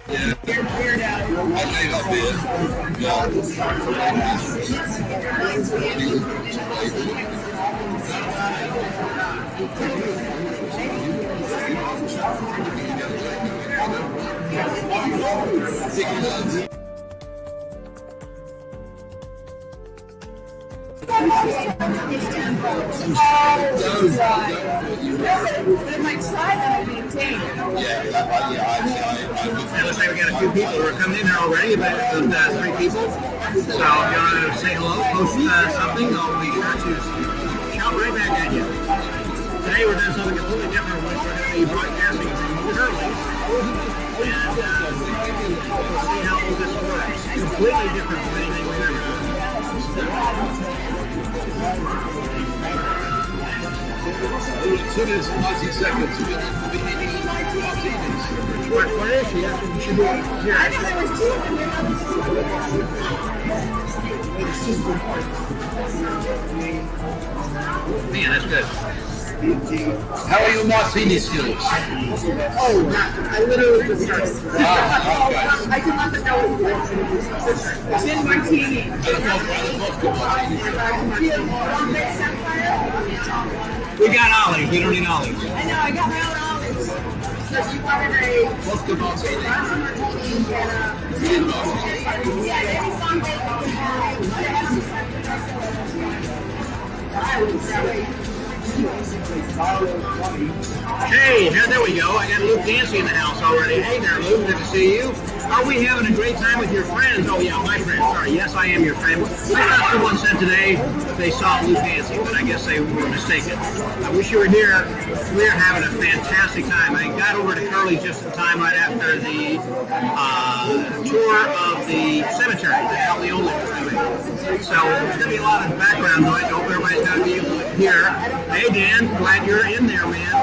Yeah. I gave up beer. It looks like we got a few people who are coming in here already, about 3 people. So if you want to say hello, post something, I'll be sure to shout right back at you. Today we're doing something completely different. We're going to be broadcasting from early. And we'll see how all this works. Completely different from anything we've ever done. Only 2 minutes and 19 seconds. We'll be eating Martinis. What is she? That's what you should do here. I thought there was 2 Man, that's good. How are your Martini skills? Oh, I literally just started. Okay. I can let them know it's gin martini. We got olives. We don't need olives. I know, I got my own olives. So you wanted a Vodka martini. gin martini. Yeah, maybe someday Hey, there we go. I got Luke Dancy in the house already. Hey there, Luke. Good to see you. Are we having a great time with your friends? Oh, yeah, my friends. Sorry. Yes, I am your friend. I thought someone said today that they saw Luke Dancy, but I guess they were mistaken. I wish you were here. We're having a fantastic time. I got over to Curly's just in time right after the tour of the cemetery that El Leone was doing. So there's going to be a lot of background noise. I hope everybody's going to be able to hear. Hey, Dan, glad you're in there, man.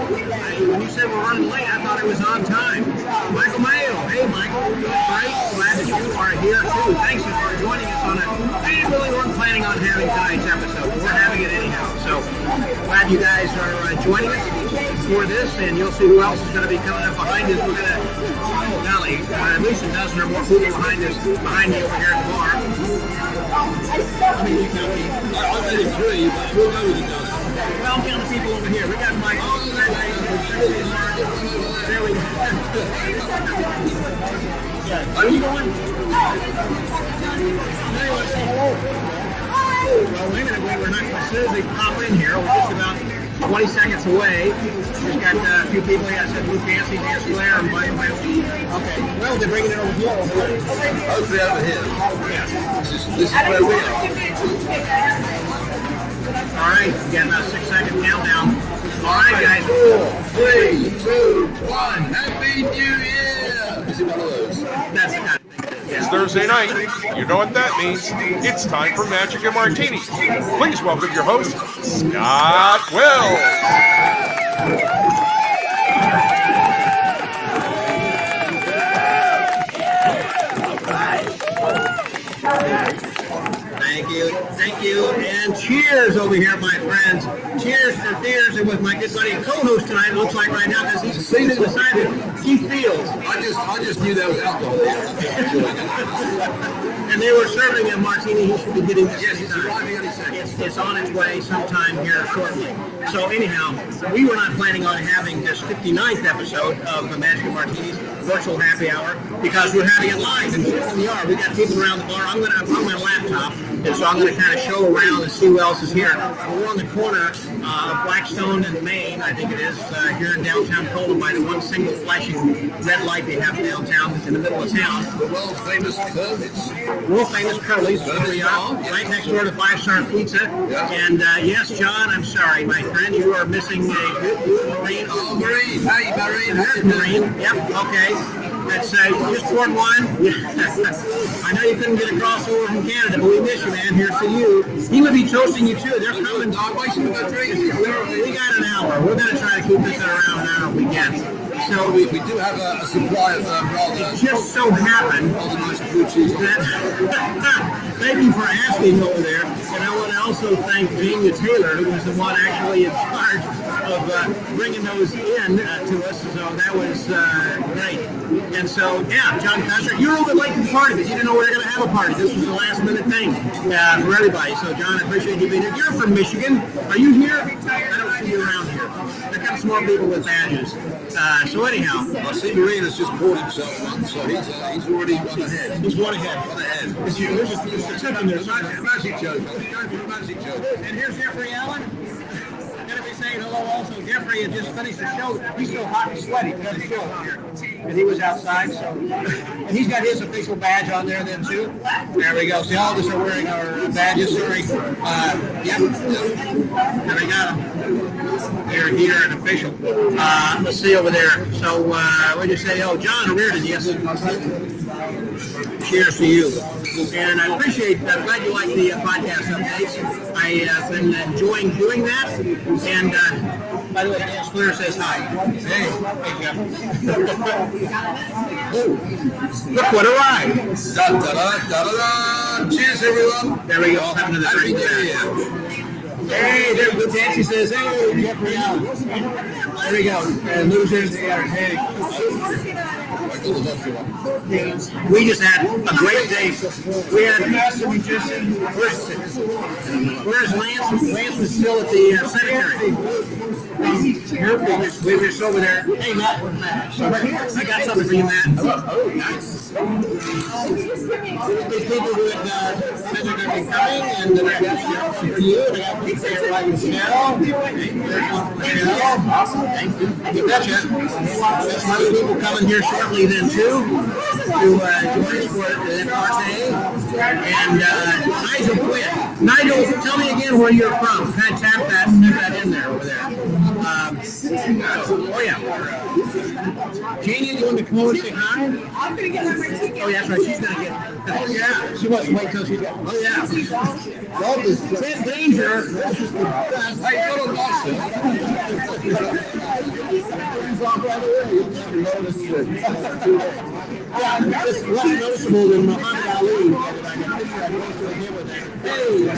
When you said we're running late, I thought it was on time. Michael Mayo. Hey, Michael. Great. Glad that you are here, too. Thanks for joining us on it. We really weren't planning on having tonight's episode. We're having it anyhow. So glad you guys are joining us for this, and you'll see who else is going to be coming up behind us. We're going to, oh, golly, at least a dozen or more people behind me over here at the bar. I mean, you can be. I'm only 3, but we'll go with the dozen. Well, count the people over here. We got Mike. There we go. Are you going? Anyone say hello? Well, wait a minute. We're not going to seriously pop in here. We're just about 20 seconds away. We've got a few people here. I said Luke Dancy, Nancy Blair, and Mike. Okay. Well, they're bringing it over here. Hopefully over here. Yeah. This is where we are. All right. We got about a 6-second countdown. All right, guys. 4, 3, 2, 1. Happy New Year! Is it one of those? That's the kind of thing. It's Thursday night. You know what that means. It's time for Magic and Martinis. Please welcome your host, Scott Wells. Thank you, and cheers over here, my friends. Cheers for fears, and with my good buddy and co-host tonight, it looks like right now, because he's seated beside me, Keith Fields. I just knew there was alcohol there. And they were serving a martini. He should be getting this. Yes, it's arriving any second. It's on its way sometime here shortly. So anyhow, we were not planning on having this 59th episode of the Magic and Martinis virtual happy hour because we're having it live, and here we are. We got people around the bar. I'm on my laptop, and so I'm going to kind of show around and see who else is here. We're on the corner of Blackstone and Main, I think it is, here in downtown Colton by the one single flashing red light they have downtown in the middle of town. The world famous Curly's. World famous Curly's, here we are, right next door to 5-Star Pizza. And yes, John, I'm sorry, my friend, you are missing a good Marine. Oh, Marine. Hey, Marine. There's Marine. Yep, okay. That's just poured one. I know you couldn't get a crossover from Canada, but we miss you, man. Here's to you. He would be toasting you too. They're coming. We got an hour. We're going to try to keep this at around an hour if we can. So we do have a supply of rather. It just so happened Rather nice blue cheese. that thank you for asking over there. You know what else? also thank Jania Taylor, who was the one actually in charge of bringing those in to us. So that was great. And so, yeah, John Custer, you were a little bit late to the party, but you didn't know we were going to have a party. This was a last-minute thing for everybody. So, John, I appreciate you being here. You're from Michigan. Are you here? I don't see you around here. There come some more people with badges. So anyhow, I see Marine has just bought himself one, so he's already run ahead. he's one ahead. There's a tip in there. magic joke. He's going for a magic joke. And here's Jeffrey Allen. Going to be saying hello also. Jeffrey had just finished the show. He's still hot and sweaty. We got a show here. And he was outside, so. And he's got his official badge on there then, too. There we go. See, all of us are wearing our badges. Sorry. Yep. There we got them. They're here and official. Let's see over there. So, what did you say? Oh, John Reardon, yes. Cheers to you. And I appreciate, I'm glad you like the podcast updates. I've been enjoying doing that. And, by the way, Dan Square says hi. Hey Jeff. Oh, look what arrived. Da, da, da, da, da, da. Cheers, everyone. There we go. All having to Happy New Year. Hey, there, Nancy says, hey, Jeffrey Allen. There we go. And losers there. Hey. We just had a great day. We had where's Lance? Lance was still at the cemetery. We were just over there. Hey, Matt. I got something for you, Matt. Oh, nice. These people who had said they're going to be coming, and then I got something for you, and I got one for everybody. Michelle. There's one for Michelle. Awesome. Thank you. You betcha. There's some other people coming here shortly then, too, to join us for the party. And Nigel Quinn. Nigel, tell me again where you're from. Kind of tap that in there over there. Oh, yeah. Janie, you want to come over and say hi? I'm going to get my ticket. Oh, yeah, that's right. She's going to get. Oh, yeah. She wants to wait till she's got. Oh, yeah. Love is danger. I got a loss. Yeah, it's less noticeable than Muhammad Ali. Hey.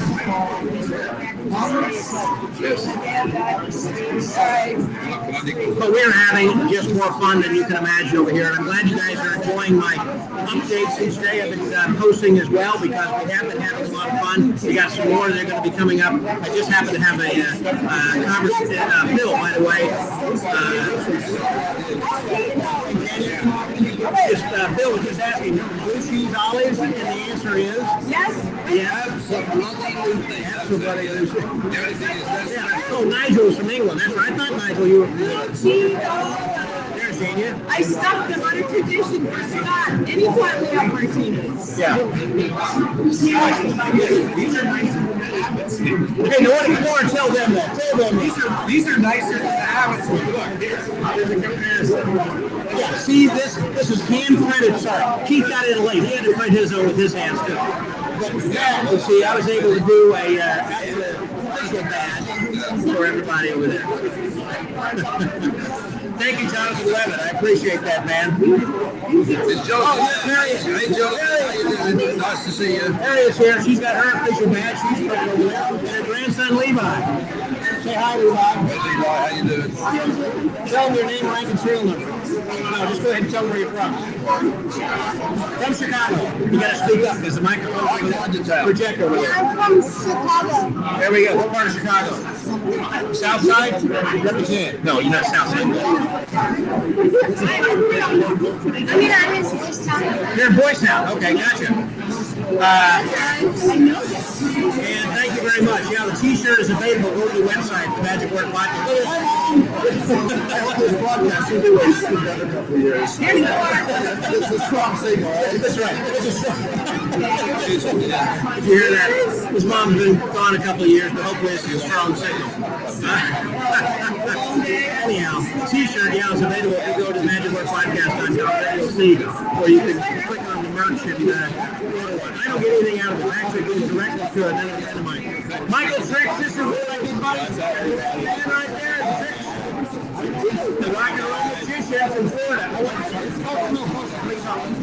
But we're having just more fun than you can imagine over here. And I'm glad you guys are enjoying my updates each day. I've been posting as well because we have been having a lot of fun. We got some more that are going to be coming up. I just happened to have a conversation. Phil, by the way. Phil was just asking, blue cheese olives, and the answer is? Yes. Yeah. Oh, Nigel's from England. That's right. I thought, Nigel, you were from England. There's Jania. I stuffed them on a tradition for Scott. Anytime we have martinis. Yeah. Okay, no one more. Tell them that. Tell them These are nicer than the Abbott's. Look, here. there's a comparison. Yeah, see, this is hand printed. Sorry, Keith got in late. He had to print his own with his hands too. But yeah, you see, I was able to do a official badge for everybody over there. Thank you, Jonathan Levitt. I appreciate that, man. It's Joe. Oh, there he is. Hey, Joe. How you doing? Nice to see you. There he is here. She's got her official badge. She's putting over there. And her grandson, Levi. Say hi, Levi. Hey, Levi, how you doing? Tell them your name, rank, and serial number. No, just go ahead and tell them where you're from. From Chicago. You got to speak up because the microphone's going to project over there. I'm from Chicago. There we go. What part of Chicago? South side? Represent. No, you're not South side. I'm in Boys Town. You're in Boys Town. Okay, gotcha. I know this. And thank you very much. Yeah, the T-shirt is available. Go to the website, the Magic Word Podcast. I hope this podcast will do it for another couple of years. It's a strong signal, right? That's right. It's a strong. Did you hear that? His mom's been gone a couple of years, but hopefully it's a strong signal. Anyhow, T-shirt, yeah, is available if you go to magicwordpodcast.com. There you'll see where you can click on the merch and order one. I don't get anything out of it. I actually go directly to another friend of mine. Michael Tricks, this is what I did, buddy. Man right there, Tricks. The rock and roll magician from Florida.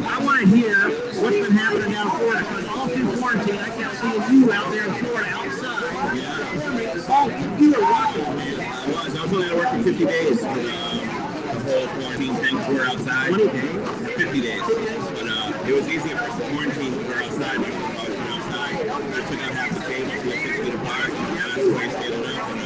I want to hear what's been happening down in Florida because all through quarantine, I kept seeing you out there in Florida outside. You were rocking, man. I was only at work for 50 days for the whole quarantine thing. We were outside. 20 days? 50 days. But it was easier for us to quarantine because we were outside. We were always been outside. I took out half the table, so we were 6 feet apart. And yeah, that's the way it's stayed enough. And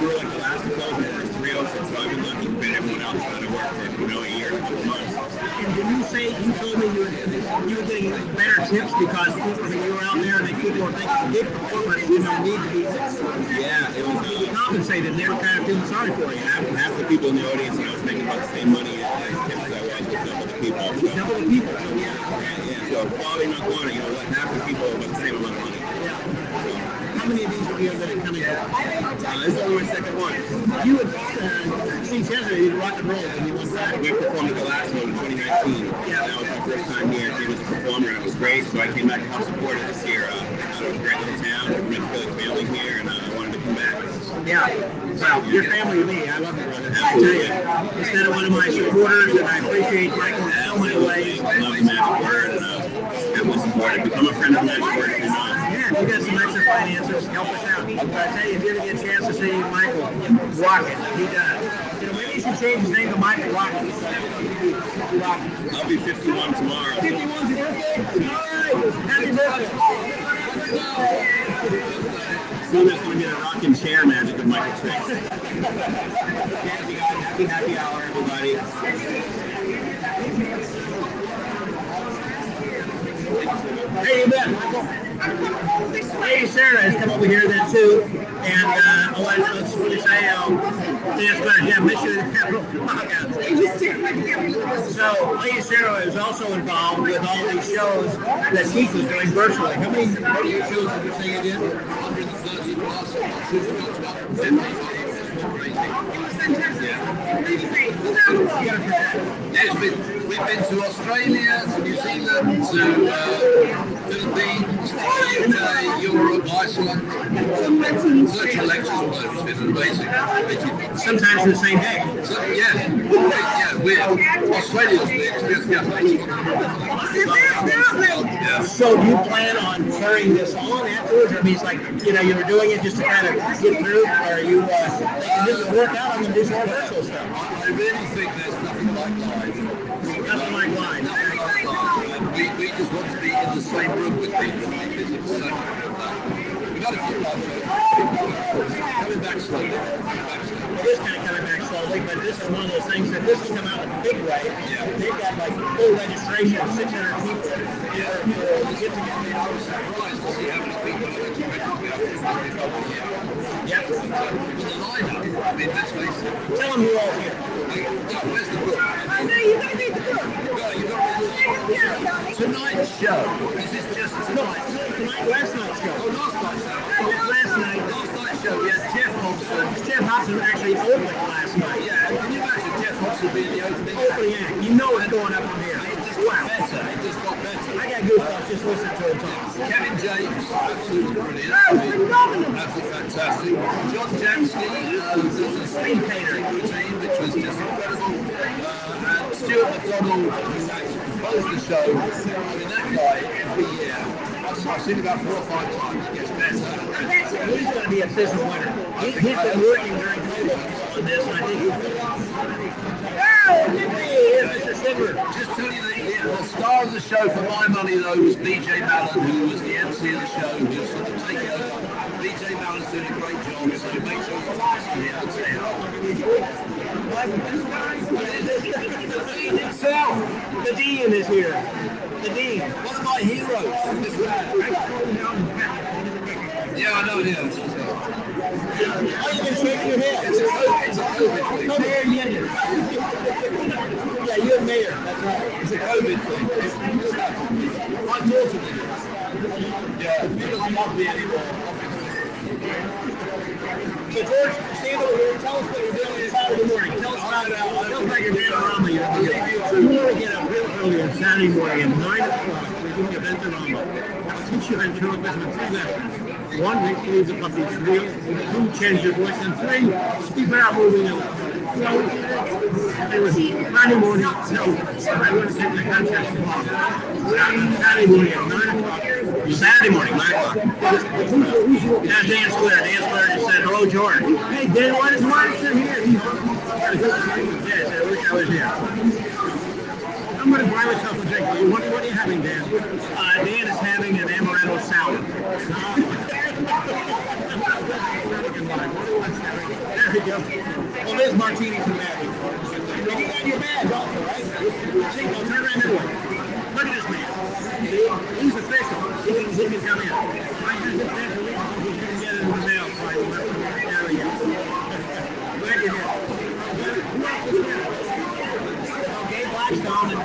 we were like the last to close. We were 306, so I've been lucky to fit everyone else out of work for, a year and a couple months. And did you say, you told me you were getting better tips because you were out there and people were thinking big performers need to be Yeah, it was compensated and they were kind of feeling sorry for you. Half the people in the audience, I was making about the same money as tips as I was with some of the people. So, double the people. So quality, not quantity. Half the people about the same amount of money. How many of these have you ever coming out? This is only my second one. You would see Cesar, you'd rock and roll when you went back. We performed at the last one in 2019. Yeah, that was my first time here. I came as a performer and it was great. So I came back to help support it this year. It was a great little town. I met the family here and I wanted to come back. Yeah. Well, your family and me, I love it, brother. I tell you, instead of one of my supporters, and I appreciate Michael in so many ways. I love the Magic Word and everyone supported. Become a friend of the Magic Word if you're not. Yeah, if you got some extra finances, help us out. But I tell you, if you ever get a chance to see Michael rock it, he does. You know, maybe you should change his name to Michael Rocket. I'll be 51 tomorrow. 51's your birthday? All right. Happy birthday. Soon there's going to be a rocking chair magic of Michael Tricks. Happy hour, everybody. Hey, you bet, Michael. Hey, Sarah has come over here then too. And let's really say, that's good. Yeah, mission. So, Lady Sarah is also involved with all these shows that Keith is doing virtually. How many shows did you say you did? 130 plus. Yes, we've been to Australia, to New Zealand, to Philippines, UK, Europe, Iceland. Virtual lectures all over. It's been amazing. Sometimes in the same day. So, yeah, weird. Australia's weird. So do you plan on carrying this on afterwards? Or I mean, it's like, you know, you were doing it just to kind of get through, or you this will work out, I'm going to do some more virtual stuff. I really think there's nothing like live. Nothing like live. We just want to be in the same room with people. We got a few live shows. Coming back slowly. It is kind of coming back slowly, but this is one of those things that this has come out in a big way. Yeah. They've got like full registration of 600 people. Yeah. To get together. I was surprised to see how many people are expected to be able to trouble here. Yep. The lineup, I mean, let's face it. Tell them who all's here. Where's the book? I know you gotta read the book. Tonight's show. Is this just tonight? Last night's show. Oh, last night's show. Last night's show, we had Jeff Hobson. Jeff Hobson actually opened last night. Yeah, can you imagine Jeff Hobson being the opening Act? You know it's going up from here. It just got better. It just got better. I got goosebumps just listening to him talk. Kevin James, absolutely brilliant. Absolutely fantastic. John Jackson, the speed painter routine, which was just incredible. And Stuart McDonald, who actually composed the show. I mean, that guy, every year, I've seen about 4 or 5 times, it gets better. He's going to be a season winner. He's been working during COVID on this, and I think he's Mr. Silver. Just tell you that the star of the show, for my money, though, was BJ Mallon, who was the MC of the show, just sort of taking over. BJ Mallon's doing a great job, so make sure you listen here and say hello. The Dean himself. The Dean is here. The Dean. One of my heroes. Yeah, I know him. Are you going to shake your head? It's a COVID thing. Come here and get it. Yeah, you're mayor. That's right. It's a COVID thing. My daughter did it. Yeah, he doesn't love me anymore. So George, stand over here. Tell us what you're doing this Saturday morning. Tell us about your panorama. You want to get up real early on Saturday morning at 9 o'clock. We're doing a venturama. I'll teach you ventriloquism in 3 lessons. 1, make believe the puppy's real. 2, change your voice. And 3, speak without moving your lips. So, it was Friday morning. No, I want to take the contest tomorrow. Saturday morning at 9 o'clock. Saturday morning, 9 o'clock. Now, Dan Square just said hello. Hello, George. Hey, Dan, what is Martin here? Yes, I wish I was here. I'm going to buy myself a drink. What are you having, Dan? Dan is having an amaretto sour. There we go. Well, there's Martinis and Magic. You got your badge also, right? See, well, turn around that way. Look at this man. See, he's official. He can come in. Right, he's official. He's going to get it in the mail. Right, there we go. Glad you're here. Who else is here? Okay, Blackstone and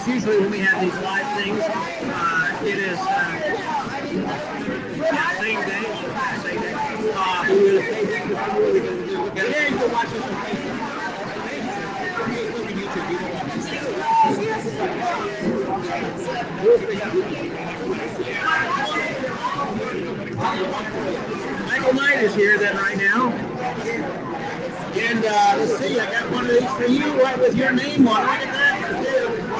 usually when we have these live things, it is same day. Yeah, you can watch this on Michael Knight is here then right now. And let's see, I got one of these for you right with your name on. Look at that.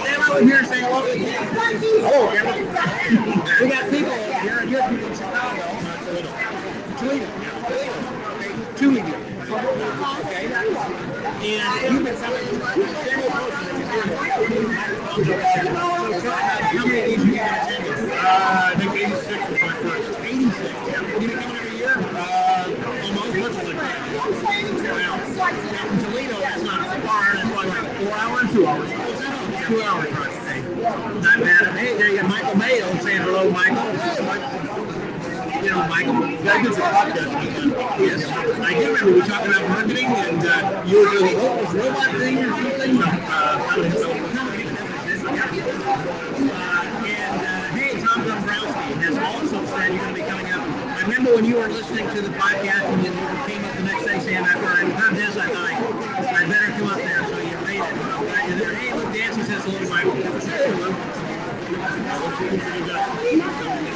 Stand over here and say hello to you. Oh, we got people here, and you're people in Chicago. Toledo. Okay. And you've been coming. How many of these you got attended? I think 86 was my first. 86. Yeah. Have you been coming every year? Almost. What's it like? From Toledo, that's not far. That's probably like 4 hours, 2 hours. 2 hours, right? Not bad. Hey, there you go, Michael Mayo saying hello, Michael. You know, Michael, that is a podcast. Yes, I do remember we talked about marketing, and you were doing the robot thing or something. Hey, Tom Dombrowski has also said you're going to be coming up. I remember when you were listening to the podcast and you came up the next day saying, after I heard this, I thought I better come up there. So you made it. You're there. Hey, look, Nancy says hello, Michael.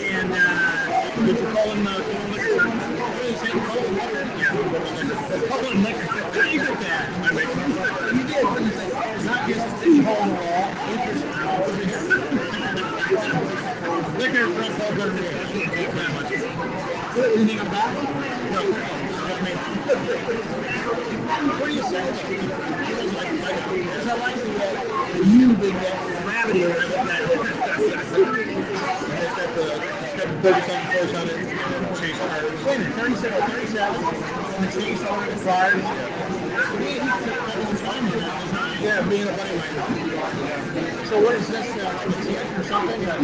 And did you call him Colin Liquor? How do you get that? You did. Not just the hole in the wall. Liquor from Colin Anything about it? No. What do you say? I like the you big gravity around that. It's got the 37 close on it. Chase card. Wait a minute, 37. The chase on the card. Yeah, being a buddy right now. So what is this? Like a TS or something? Yeah,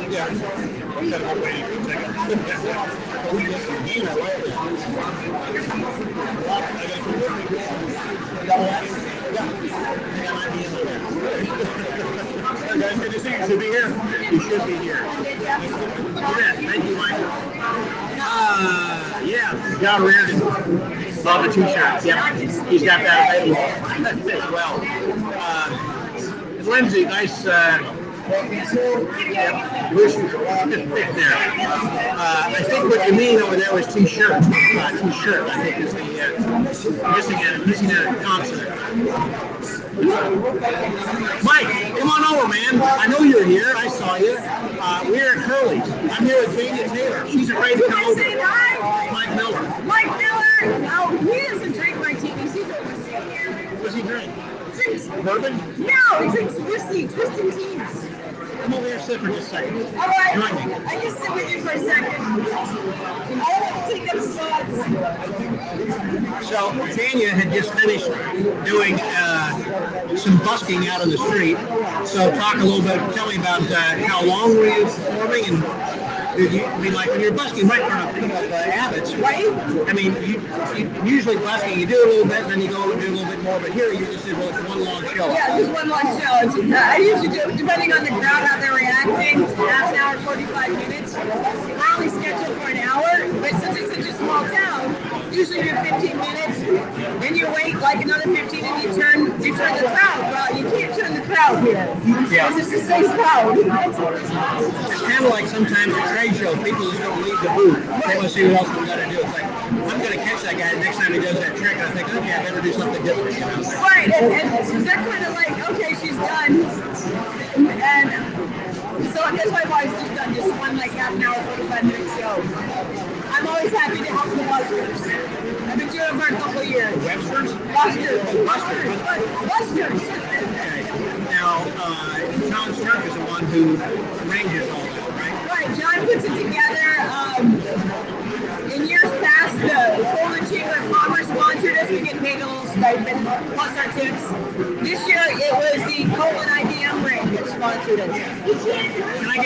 yeah. Look at guys, good to see you. Should be here. You should be here. Thank you, Michael. Yeah, John Reardon. Love the t-shirts. Yep, he's got that available as well. Lindsay, nice. There. I think what you mean over there was t-shirt. T-shirt, I think, is the missing a consonant. Mike, come on over, man. I know you're here. I saw you. We're at Curly's. I'm here with Tanya Taylor. She's afraid to come over. Mike Miller. Mike Miller? Oh, he doesn't drink martinis. He's overseas. What does he drink? Drinks. Bourbon? No, he drinks whiskey, twisted teas. Come over here and sit for just a second. All right. Join me. I can sit with you for a second. I don't want to take up spots. So Tanya had just finished doing some busking out on the street. So talk a little bit, tell me about how long were you performing, and did you, I mean, like when you're busking right in front of Abbott's, Right? I mean, you usually busking, you do a little bit, and then you go and do a little bit more, but here you just did one long show. Yeah, just one long show. I usually do, depending on the crowd, how they're reacting, half an hour, 45 minutes. We're only scheduled for an hour, but since it's such a small town, usually do 15 minutes, then you wait like another 15 and you turn the crowd. Well, you can't turn the crowd here. Yeah. It's just the same crowd. It's kind of like sometimes at trade shows, people just don't leave the booth. They want to see what else we got to do. It's like, I'm going to catch that that guy next time he does that trick, I think, okay, I better do something different. You know? Right, and they're kind of like, okay, she's done. And so that's why I've always just done just one like half an hour, 45-minute show. I'm always happy to help the Westers. I've been doing it for a couple of years. Websters? Westers. Okay. Now, John Stark is the one who arranges all that, right? Right, John puts it together. In years past, the Colon Chamber of Commerce sponsored us. We get paid a little stipend plus our tips. This year, it was the Colon IBM ring that sponsored us. Can I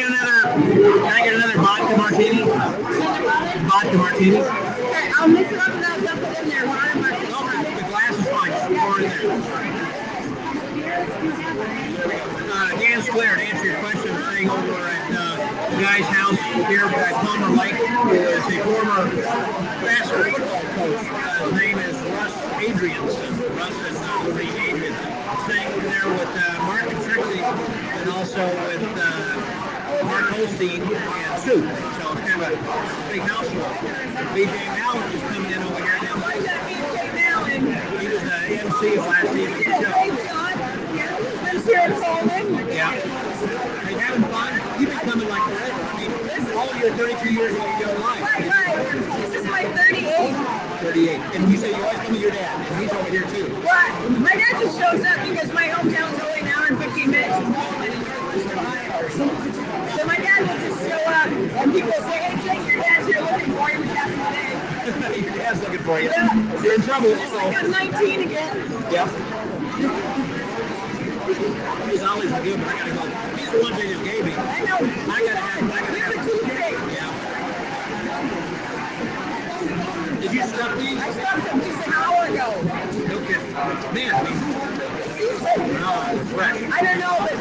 get another vodka martini? Vodka martini? Okay, I'll mix it up and I'll dump it in there. The glass is fine. Just pour it in there. Dan Sclair, to answer your question, staying over at the guy's house here at Palmer Lake, who is a former basketball football coach. His name is Russ Adrianson. Russ and Lorraine Adrianson. Staying over there with Mark and Trixie, and also with Mark Holstein and Sue. So it's kind of a big household. BJ Mallon is coming in over here now. He was the MC of last evening's show. Yeah. Hey, having fun? You've been coming like forever. I mean, all your 32 years of your life. Right. This is my 38. 38. And you say you always come with your dad, and he's over here too. Right. My dad just shows up because my hometown's only an hour and 15 minutes from home in Northwest Ohio. So my dad will just show up, and people say, hey, Jake, your dad's here looking for you, which happened today. Your dad's looking for you. Yeah. You're in trouble. It's like I'm 19 again. Yeah. He's always good, but I gotta go. These are the ones they just gave me. I know. I gotta have. Yeah. Did you stuff these? I stuffed them just an hour ago. No kidding. Man, I mean, fresh. I don't know, but,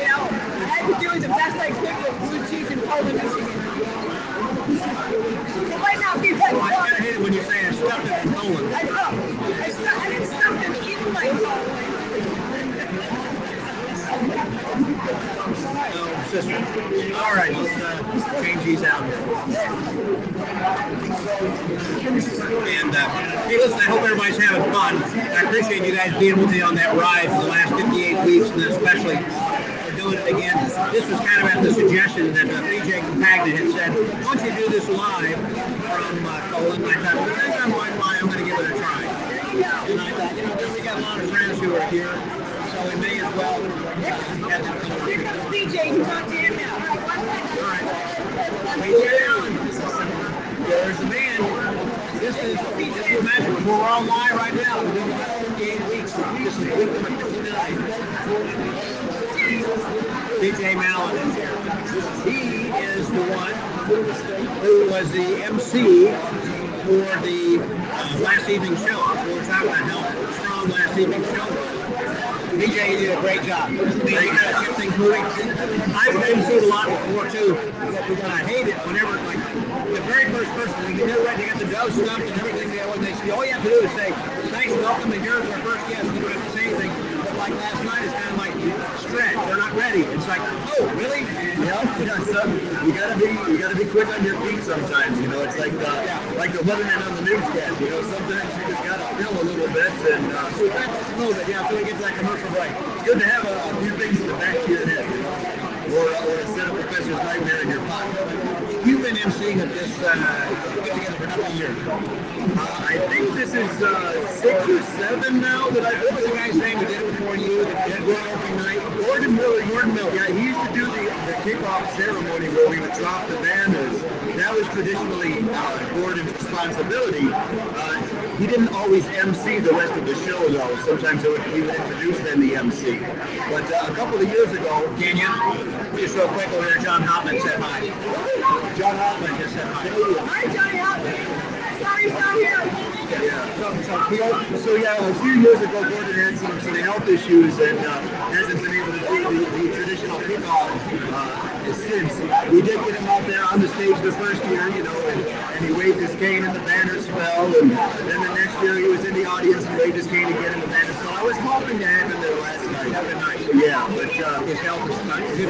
you know, I had to do the best I could with blue cheese and Poland, Michigan. It might not be that I kind of hate it when you say I stuffed it in Poland. I know. I didn't stuff them in my Poland. Oh, sister. All right, let's change these out here. And, hey, listen, I hope everybody's having fun. I appreciate you guys being with me on that ride for the last 58 weeks, and especially for doing it again. This was kind of at the suggestion that BJ Compagnon had said, why don't you do this live from Colon? I thought, well, I'm going to give it a try. And I thought, you know, we got a lot of friends who are here, so we may as well have them come over. Here comes BJ. You can talk to him now. All right. BJ Allen. There's the man. This is magic. We're on live right now. We're doing about 58 weeks. This is week number 59. BJ Mallon is here. He is the one who was the MC for the last evening show. We were talking about how strong last evening show was. BJ, you did a great job. You got to keep things moving. I've MC'd a lot before too, and I hate it whenever, like, the very first person, when you get ready, they got the dough stuffed and everything, they say, all you have to do is say, thanks, welcome, and here's our first guest. You don't have to say anything. But like last night, it's kind of like stretch. They're not ready. It's like, oh, really? Yeah, you gotta be quick on your feet sometimes. You know, it's like the weatherman on the newscast. You know, sometimes you just gotta feel a little bit and just a little bit, yeah, until we get to that commercial break. it's good to have a few things in the back of your head, you know, or instead of Professor's Nightmare in your pocket. You've been MCing at this get-together for how many years? I think this is 6 or 7 now that I've What was the guy's name who did it before you? That did it every night? Gordon Miller. Yeah, he used to do the kickoff ceremony where we would drop the banners. That was traditionally Gordon's responsibility. He didn't always MC the rest of the show, though. Sometimes he would introduce then the MC. But a couple of years ago, Kenya, just real quick over there, John Hopman said hi. John Hopman just said hi. Hi, Johnny Hopkins. Sorry he's not here. So yeah, a few years ago, Gordon had some health issues and hasn't been able to do the traditional kickoff since. We did get him out there on the stage the first year, you know, and he waved his cane and the banners fell, and then the next year he was in the audience and waved his cane again and the banners fell. I was hoping to have him there last night. nice. Yeah, but his health is not good.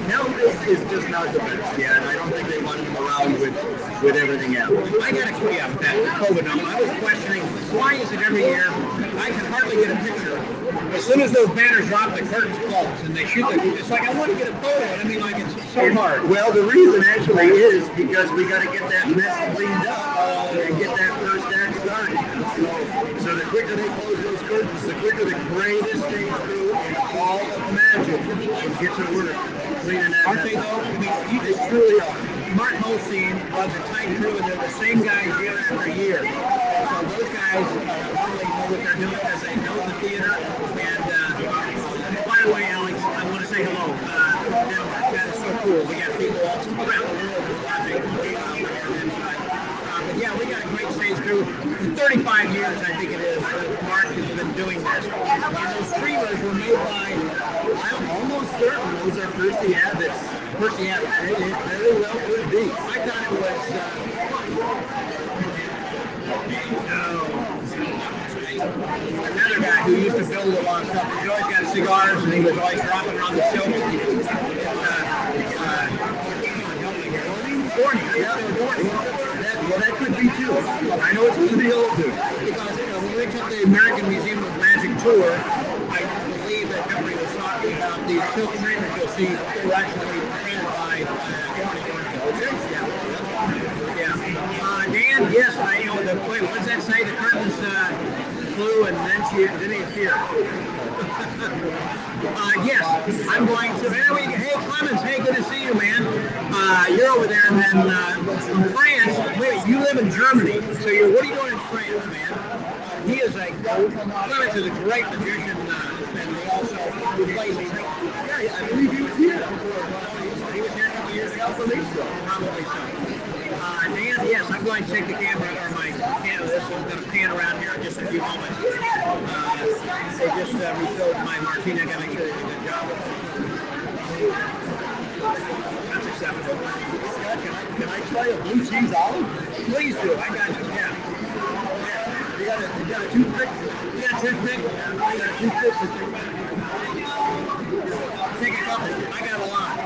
Health is just not the best. Yeah, and I don't think they want him around with everything else. I got to yeah, that COVID number. I was questioning why is it every year I can hardly get a picture. As soon as those banners drop, the curtains close and they shoot it's like I want to get a photo. And I mean, like it's so hard. Well, the reason actually is because we got to get that mess cleaned up and get that first act started. So the quicker they close those curtains, the quicker the greatest stage crew and all of magic can get to work cleaning that. Aren't they though? I mean, you They truly are. Martin Holstein was a tight crew, and they're the same guys year after year. And so those guys really know what they're doing because they know the theater. And by the way, Alex, I want to say hello. Denmark, that is so cool. We got people all around the world watching. But yeah, we got a great stage crew. 35 years, I think it is, Mark has been doing this. And those streamers were made by, I'm almost certain those are Percy Abbott's. Percy Abbott. It very well could be. I thought it was another guy who used to build a lot of stuff. He always got cigars and he was always dropping around the shelf. Well, that could be too. I know it's going to be old too. Because when we took the American Museum of Magic tour, I believe that company was talking about these silk streamers you'll see were actually printed by Dan, yes, what does that say? The curtains flew and then he appeared. Yes, I'm going to. Hey, Clemens, hey, good to see you, man. You're over there, and then from France. Wait, you live in Germany, so what are you doing in France, man? He is Clemens is a great magician, and he also plays. Yeah, I believe he was here. He was here a couple years ago. Probably so. Dan, yes, I'm going to take the camera or my camera. This is going to pan around here in just a few moments. They just refilled my martini. I got to make sure they do a good job. That's acceptable. Can I try a blue cheese olive? Please do. I got you. Yeah. You got a toothpick? You got a toothpick? I got a toothpick. Take a couple. I got a lot.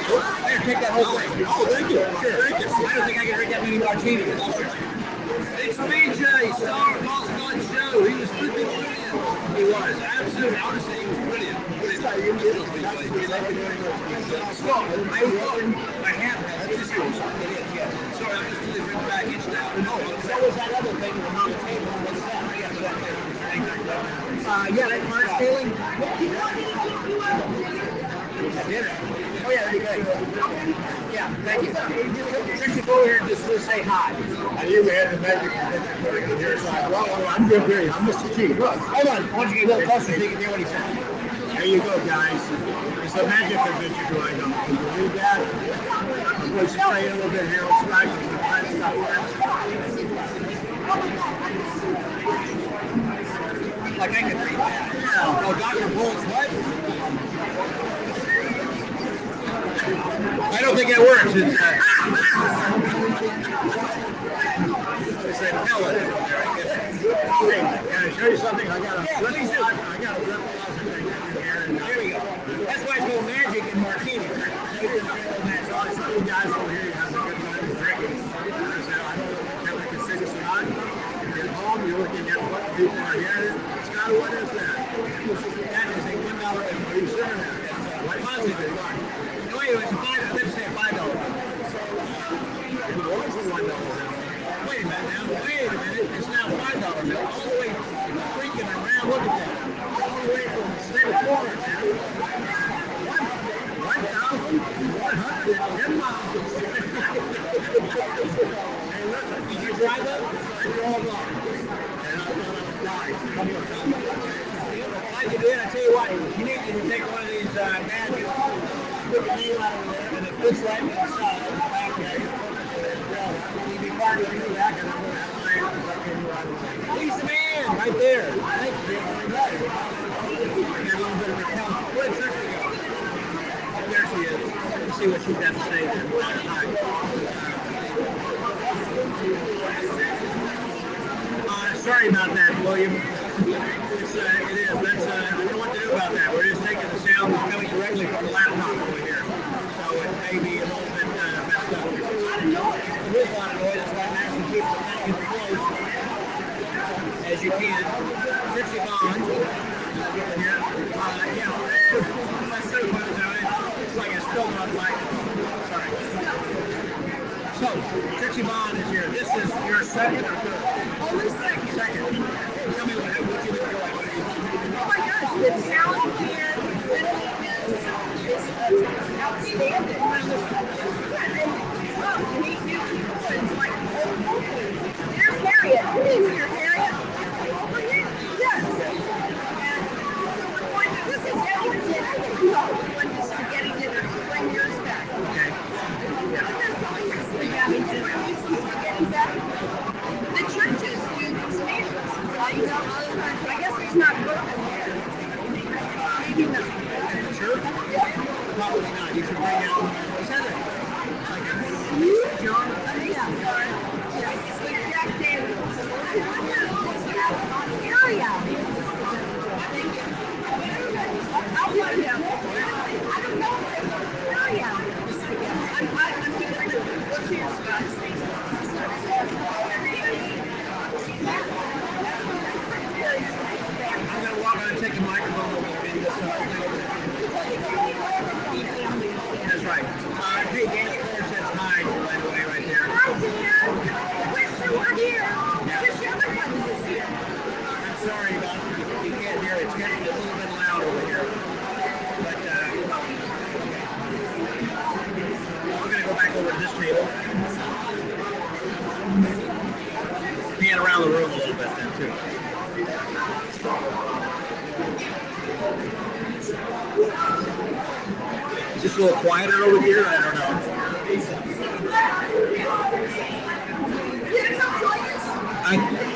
There, take that whole thing. Oh, thank you. Sure. Thank you. I don't think I can drink that many martinis. It's BJ, star of Boss Gun Show. He was freaking brilliant. He was. Absolutely. Honestly, he was brilliant. I have that. It is. Sorry, I'm just really bringing back each now. Oh, that was that other thing that was on the table. What's that? Yeah, that Mark Scaling. Dinner. Oh, yeah, that'd be great. Yeah, thank you. Just go here and just say hi. I knew we had the magic here. Well, I'm good here. I'm Mr. T. Look. Hold on. Why don't you get a little closer so you can hear what he said? There you go, guys. It's a magic adventure going on. Can you believe that? I'm going to stay a little bit here. Let's try some kind of stuff. Like I can read that. Yeah. Oh, Dr. Bull's what? I don't think that works. It's a pellet. Hey, can I show you something? I got a please do. I got a breathalyzer thing here. There we go. That's why it's called magic and martini. Some of you guys over here have a good time drinking. I don't like to sing a song. At home, you're looking at what people are hearing. Scott, what is that? That is a $1. Are you sure? What positive? No, wait, it's let's say $5. It was a $1 bill. Wait a minute now. Wait a minute. It's now $5 bill. All the way freaking around. Look at that. All the way from the state of Florida now. 1,110 miles. Hey, listen, did you drive up? I drove up. And I thought I was dying. Like you did, I tell you what, you need to take one of these badges, put your name out of there, and it fits right in the side of the back there. You'd be part of the back, and I'm going to have my arms. He's the man, right there. Thank you very much. I got a little bit of a count. Where'd Circle go? There she is. Let's see what she's got to say there. Sorry about that, William. it is. That's, I don't know what to do about that. We're just taking the sound that's coming directly from the laptop over here. So it may be a little bit messed up. There's a lot of noise. There is a lot of noise. That's why I'm asking people to kind of get close as you can. Trixie Bond over here. My third one is out. It's like a still not like. Sorry. So, Trixie Bond is here. This is your second or third? Only second. Second. Tell me what you've enjoyed. What do you think? Oh my gosh, the talent here is outstanding. Well, to meet new people, it's like, there's Harriet. Who's here, Harriet? Over here? Yes. And so we're going to, this is Edmonton. I think we all want to start getting to bring yours back. Okay. The churches do tomatoes. I guess it's not broken here. Maybe not. Sure? Probably not. You should bring out Heather. John? Yes. Jack Daniels. Area. Thank you. I'll find out. I don't know. Area. I'm going to look here, guys. I'm going to walk out and take the microphone over in this That's right. Hey, Dan Square says hi, by the way, right there. Hi, Dan. Wish you were here. Wish everybody was here. I'm sorry about it. You can't hear it. It's getting a little bit loud over here. But I'm going to go back over to this table. Pan around the room a little bit then, too. Is this a little quieter over here? I don't know.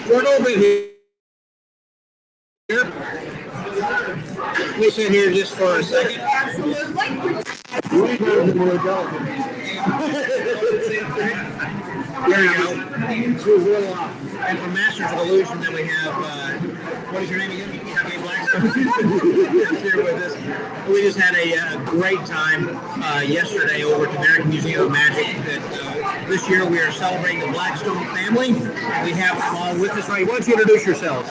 We're a little bit here. We sit here just for a second. There you go. She was a little off. And for Masters of Illusion, then we have, what is your name again? Happy Blackstone. Here with us. We just had a great time yesterday over at the American Museum of Magic. This year we are celebrating the Blackstone family. We have them all with us. Right? Why don't you introduce yourselves?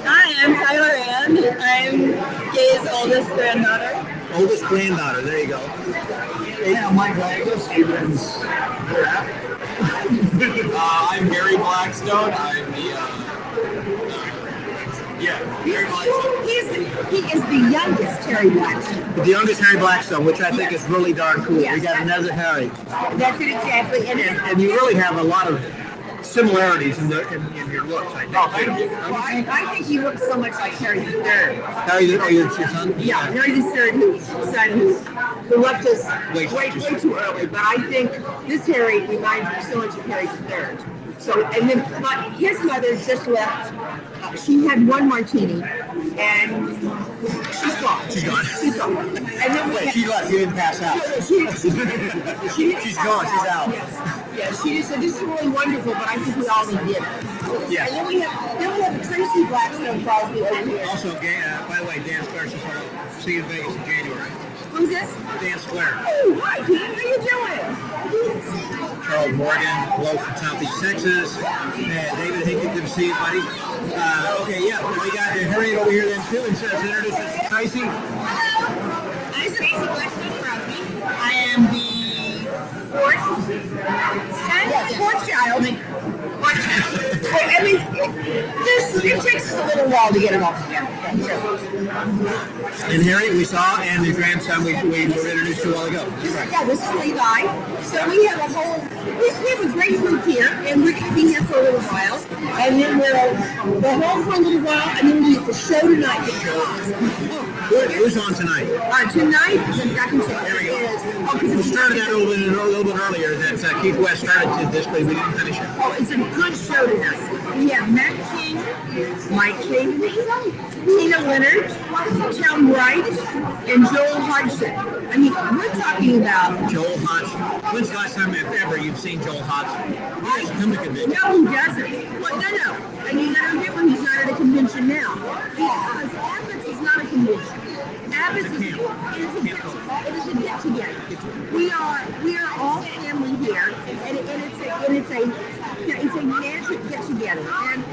Hi, I'm Tyler Ann. I'm Gay's oldest granddaughter. Oldest granddaughter. There you go. Hey, I'm Michael Angus, Stevens. I'm Gary Blackstone. I'm Gary Blackstone. He is the youngest Harry Blackstone. The youngest Harry Blackstone, which I think is really darn cool. Yes. We got another Harry. That's it exactly. And you really have a lot of similarities in your looks, I think. Oh, thank you. Well, I think he looks so much like Harry the Third. Harry, your son? Yeah, Harry the Third, who left us way too early. But I think this Harry reminds me so much of Harry the Third. So, and then but his mother just left. She had one martini, and she's gone. She's gone. She's gone. And then Wait, she left. You didn't pass out. She's gone. She's out. Yes, she just said this is really wonderful, but I think we all need dinner. Yes. And then we have Tracy Blackstone Crosby over here. Also, by the way, Dan Square is supposed to see you in Vegas in January. Who's this? Dan Square. Oh, hi, Pete. How you doing? Charles Morgan, hello from Southeast Texas. And David Hickey, good to see you, buddy. Okay, yeah, we got Harriet over here then too, and says introduce us to Tracy. I'm Tracy Blackstone Crosby. I am the fourth child. I mean, it takes us a little while to get it all together. And Harriet, we saw, and the grandson we were introduced to a while ago. Right. Yeah, this is Levi. So we have we have a great group here, and we're going to be here for a little while. And then we'll hold for a little while, and then we'll do the show tonight. Who's on tonight? Tonight, I can say there we go. We started that a little bit earlier. That Keith West started this, but we didn't finish it. Oh, it's a good show tonight. We have Matt King Mike Caveney, Tina Leonard, Tom Wright, and Joel Hodgson. I mean, we're talking about Joel Hodgson. When's the last time, if ever, you've seen Joel Hodgson? He doesn't come to convention. No, he doesn't. Well, no. And you gotta remember he's not at a convention now. Because Abbott's is not a convention. Abbott's is a get-together. We are all family here, and it's a magic get-together. And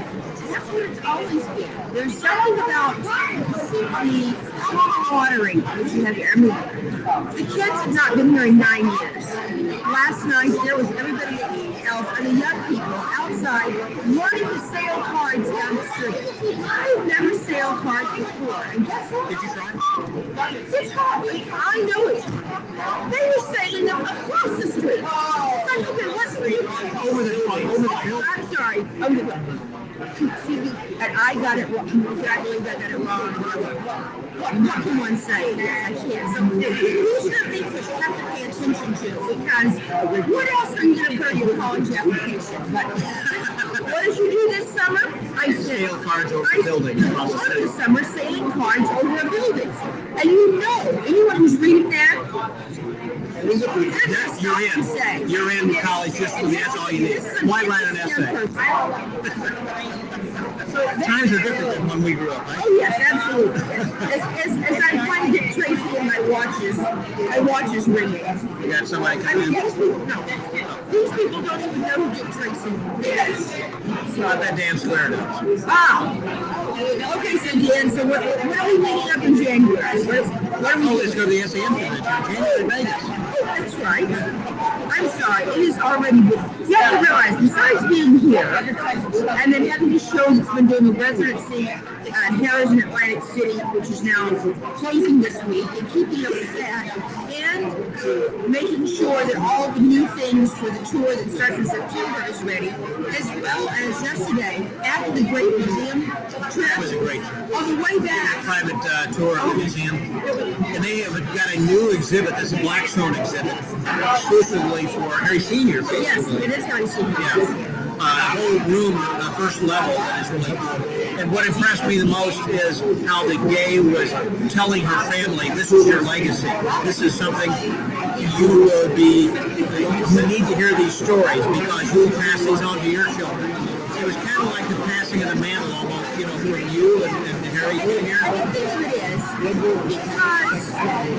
that's what it's always been. There's something about the camaraderie that you have here. I mean, the kids have not been here in 9 years. Last night, there was everybody else and the young people outside learning to sail cards down the street. I've never sailed cards before. And guess what? Did you try? It's hard. I know it's hard. They were sailing them across the street. It's like, okay, what's the Over the hill. I'm sorry. Over the hill. And I got it wrong. I believe I got it wrong. What can one say? Yes, I can't. So these are the things that you have to pay attention to, because what else are you going to put on your college application? But what did you do this summer? I Sail cards over the building across the city. This summer, sailing cards over a building. And you know, anyone who's reading that, You're in college just for that's all you need. Why write an essay? Times are different than when we grew up, right? Oh yes, absolutely. As I'm trying to get Tracy in my watches ringing. You got somebody I coming mean, in. these people don't even know who Dick Tracy is. Not that Dan Square does. Okay, so Dan, so what are we making up in January? What are we Let's go to the SAM convention. January Vegas. That's right. I'm sorry, it is already been. You have to realize, besides being here, and then having to show that's been doing a residency at Harris in Atlantic City, which is now closing this week, and keeping up with that, and making sure that all the new things for the tour that starts in September is ready, as well as yesterday, after the great museum trip, It was a great on the way back, private tour of the museum. And they have got a new exhibit, that's a Blackstone exhibit, exclusively for Harry Sr. yes, it is Harry Sr. Yeah. A whole room, the first level, that is really cool. And what impressed me the most is how the gay was telling her family, this is your legacy. This is something you will be, you need to hear these stories because you will pass these on to your children. It was kind of like the passing of the mantle almost, from you and Harry Sr. I think it is because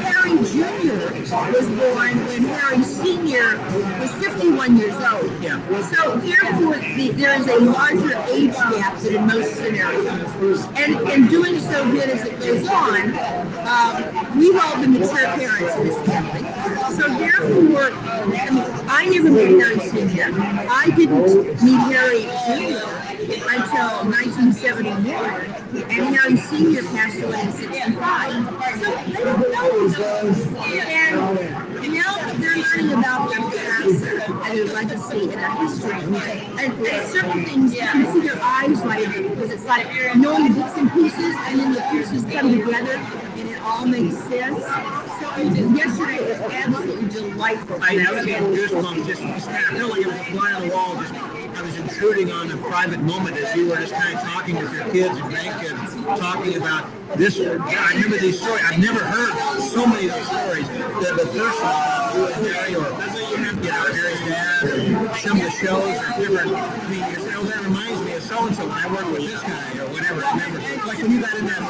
Harry Jr. was born when Harry Sr. was 51 years old. Yeah. So therefore, there is a larger age gap than in most scenarios. And doing so good as it goes on, we've all been mature parents in this family. So therefore, I never met Harry Sr. I didn't meet Harry Jr. until 1971, and Harry Sr. passed away in 65. So they don't know those. And now they're learning about their past and their legacy and their history. And certain things, you can see their eyes light up because it's like knowing the bits and pieces, and then the pieces come together, and it all makes sense. So yesterday was absolutely delightful. I was getting goosebumps, just kind of felt like it was a fly on the wall. I was intruding on a private moment as you were just kind of talking with your kids and grandkids, talking about this. I remember these stories. I've never heard so many of these stories. The first one, Harry, or Harry's dad, or some of the shows are different. I mean, that reminds me of so-and-so when I worked with this guy, or whatever. I remember, like when you got in that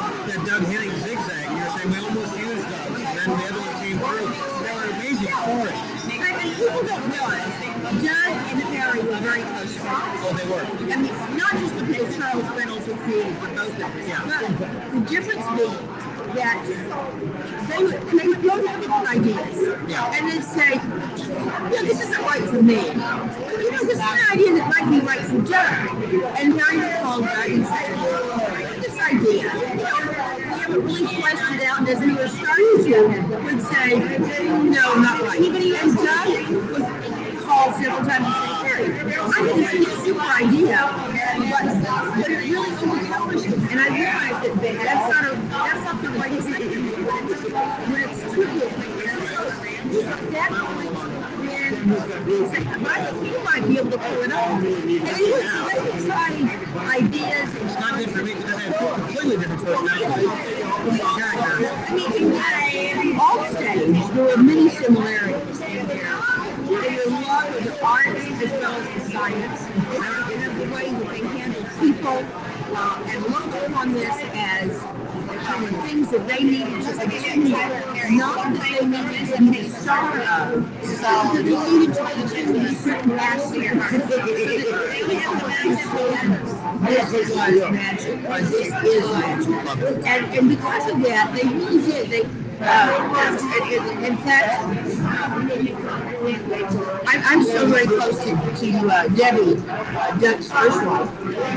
Doug Henning zigzag, you were saying, we almost used those, and then the other one came through. They were amazing stories. And people don't realize Doug and Harry were very close friends. Oh, they were. I mean, not just because Charles Reynolds was created for both of them, but the difference being that they would both have different ideas. Yeah. And they'd say, this isn't right for me. This is an idea that might be right for Doug. And Harry would call Doug and say, this idea, we haven't really fleshed it out, and as we were starting to, would say, no, not right. And Doug would call several times and say, Harry, I think it's a super idea, but it really overpowers me. And I realized that that's not the right thing when it's too good. That point when You might be able to pull it off. And he was trying ideas. It's not good for me because I have completely different personalities. I mean, all stage, there were many similarities in here. They love the art as well as the science, and the way that they handle people, and looked upon this as things that they needed to continue, not that they needed to be star of. So they needed to continue certain aspects. This is magic. This is magic. And because of that, they really did. In fact, I'm so very close to Debbie, Duck's first wife,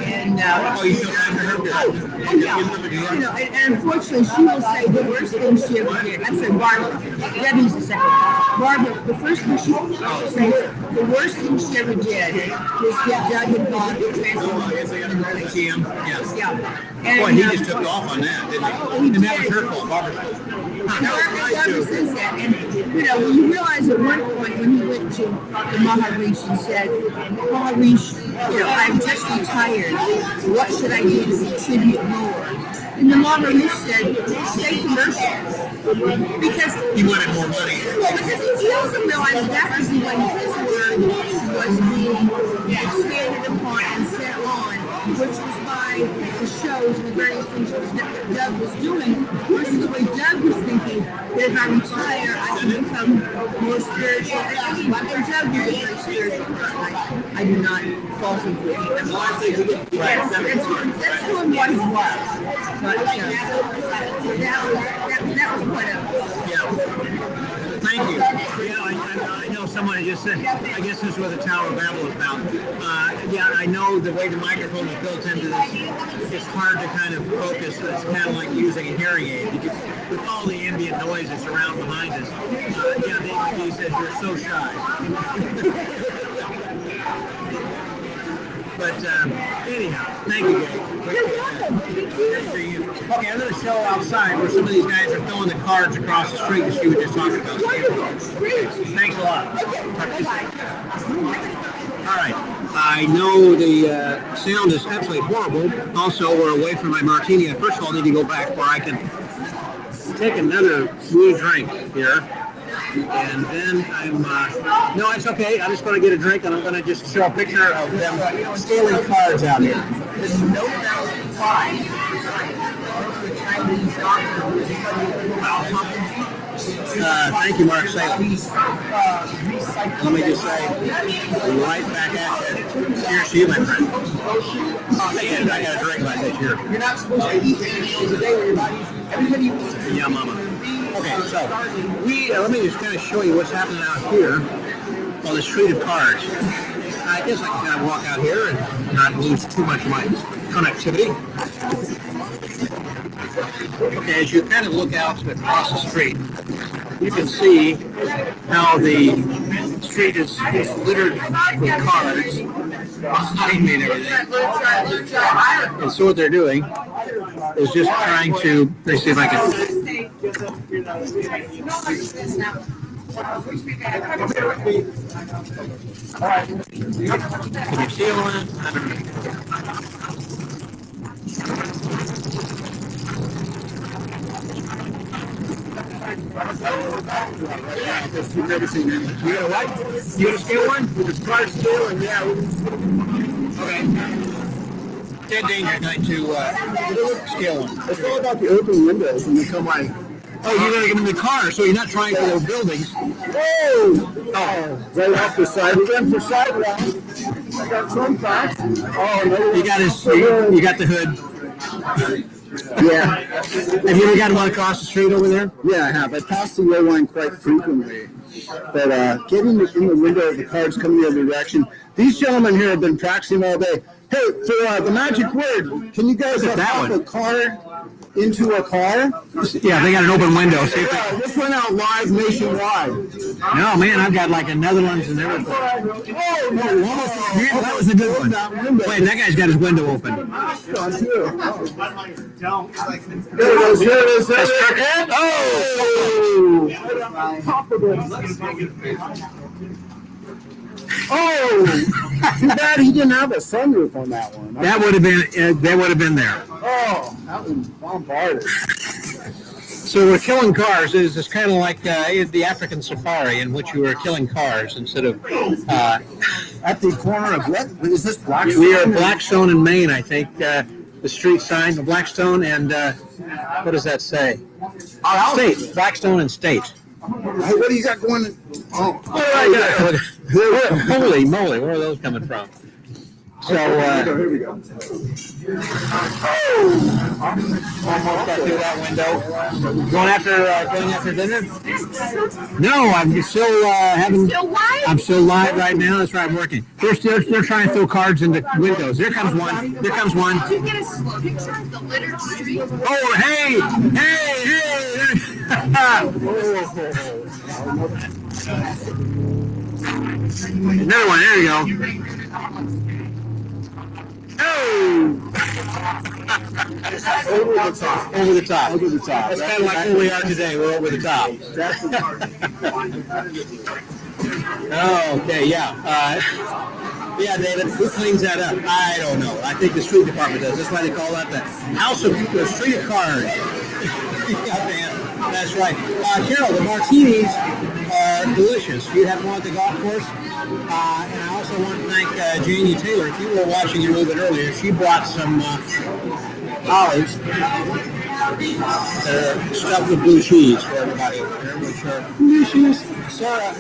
and you still have her? yeah, and unfortunately, she will say the worst thing she ever did. I'm sorry, Barbara. Debbie's the second. Barbara, the first thing she will say, the worst thing she ever did was get Doug involved in transformation. Yes. Yeah. And, Boy, he just took off on that, didn't he? And that was her fault, Barbara. Barbara says that, and when you realize at one point when he went to the Maharishi and said, Maharishi, I'm just retired. What should I do to contribute more? And the Maharishi said, stay commercial. Because he wanted more money. Well, because he also realized that was the way his word was being expanded upon and set on, which was by the shows and the various things that Doug was doing, versus the way Doug was thinking that if I retire, I can become more spiritual. And Doug was a very spiritual person. I do not fault him for it. That's who and what he was. But that was quite a... Thank you. I know someone just said, I guess this is what the Tower of Babel is about. I know the way the microphone is built into this, it's hard to kind of focus. It's kind of like using a hearing aid. Because with all the ambient noise that's around behind us, Dave McGee says you're so shy. But anyhow, thank you, Dave. Okay, I'm going to show outside where some of these guys are throwing the cards across the street that she was just talking about. Thanks a lot. All right. I know the sound is absolutely horrible. Also, we're away from my martini. First of all, I need to go back where I can take another blue drink here. And then no, it's okay. I'm just going to get a drink, and I'm going to just show a picture of them scaling cards out here. Thank you, Mark Salem. Let me just say, right back at you. Cheers to you, my friend. I got a drink like that here. You're not supposed to eat 8 meals a day with your body. Everybody eats. Yeah, mama. Okay, so let me just kind of show you what's happening out here on the street of cards. I guess I can kind of walk out here and not lose too much of my connectivity. Okay, as you kind of look out across the street, you can see how the street is littered with cards behind me and everything. And so what they're doing is just trying to, let's see if I can. Can you see all that? I don't know. You got a what? You got a scale one? It's card scale, and yeah. Okay. Dead danger going to scale one. It's all about the open windows when you come like. Oh, you're going to get in the car, so you're not trying for those buildings. Oh, right off the side. We're going for sidewalk. I got some thoughts. Oh, no. You got the hood. Yeah. Have you ever gotten one across the street over there? Yeah, I have. I pass the yellow line quite frequently. But getting in the window of the cards coming the other direction, these gentlemen here have been practicing all day. Hey, for the magic word, can you guys pop a card into a car? Yeah, they got an open window. See this went out live nationwide. No, man, I've got like a Netherlands and everything. Oh, no, yeah, that was a good one. Wait, that guy's got his window open. There it is, here it is. Oh! Oh, too bad he didn't have a sunroof on that one. That would have been. They would have been there. Oh, that was bombarded. So we're killing cars. It's just kind of like the African safari in which you were killing cars instead of. At the corner of what? Is this Blackstone? We are at Blackstone in Maine, I think. The street sign, the Blackstone, and what does that say? State. Blackstone and State. Hey, what do you got going? Oh, Holy moly, where are those coming from? So, here we go. almost got through that window. Going after dinner? No, I'm still having. Still live? I'm still live right now. That's right, I'm working. They're trying to throw cards into windows. Here comes one. Here comes one. Did you get a picture of the littered street? Oh, hey! Another one. There you go. Oh! Over the top. Over the top. Over the top. That's kind of like who we are today. We're over the top. Oh, okay, yeah. Yeah, David, who cleans that up? I don't know. I think the street department does. That's why they call that the house of the street of cars. Yeah, man. That's right. Carol, the martinis are delicious. You have one at the golf course. And I also want to thank Janie Taylor. If you were watching a little bit earlier, she brought some olives that are stuffed with blue cheese for everybody over here, which are delicious. Sarah,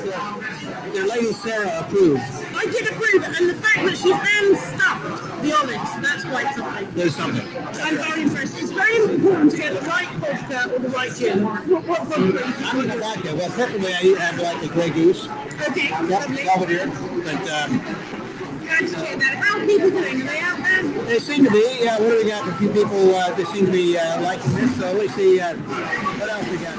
their lady Sarah approved. I did approve, and the fact that she's then stuffed the olives, that's quite something. There's something. I'm very impressed. It's very important to get the right vodka or the right gin. What vodka? I'm going to vodka. Well, preferably I have like a Grey Goose. Okay, Yep, lovely. Belvedere. But Glad to hear that. How are people doing? Are they out there? they seem to be. Yeah, what do we got? A few people. They seem to be liking this. So let's see. What else we got?